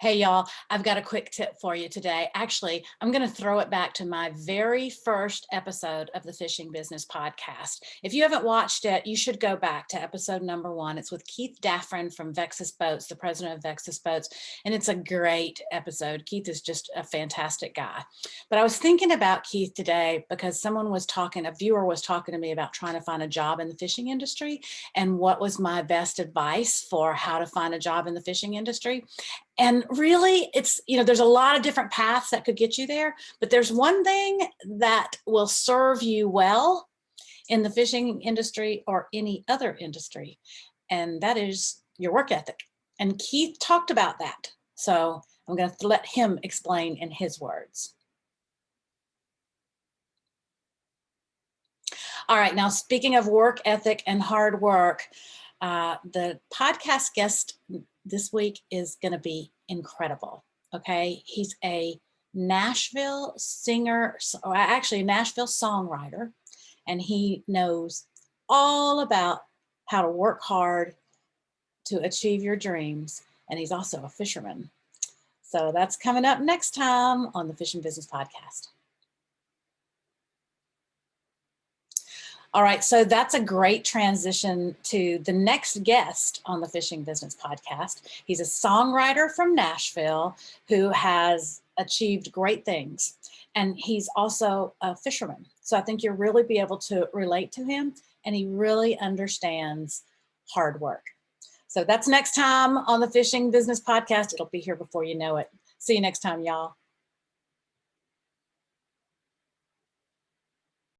Hey y'all, I've got a quick tip for you today. Actually, I'm going to throw it back to my very first episode of the Fishing Business Podcast. If you haven't watched it, you should go back to episode number 1. It's with Keith Daffron from Vexus Boats, the president of Vexus Boats, and it's a great episode. Keith is just a fantastic guy. But I was thinking about Keith today because a viewer was talking to me about trying to find a job in the fishing industry and what was my best advice for how to find a job in the fishing industry. And really, there's a lot of different paths that could get you there, but there's one thing that will serve you well in the fishing industry or any other industry, and that is your work ethic. And Keith talked about that. So I'm going to let him explain in his words. All right, now speaking of work ethic and hard work, the podcast guest this week is going to be incredible. Okay, he's a Nashville singer, or actually a Nashville songwriter, and he knows all about how to work hard to achieve your dreams. And he's also a fisherman. So that's coming up next time on the Fishing Business Podcast. All right, so that's a great transition to the next guest on the Fishing Business Podcast. He's a songwriter from Nashville who has achieved great things, and he's also a fisherman. So I think you'll really be able to relate to him, and he really understands hard work. So that's next time on the Fishing Business Podcast. It'll be here before you know it. See you next time, y'all.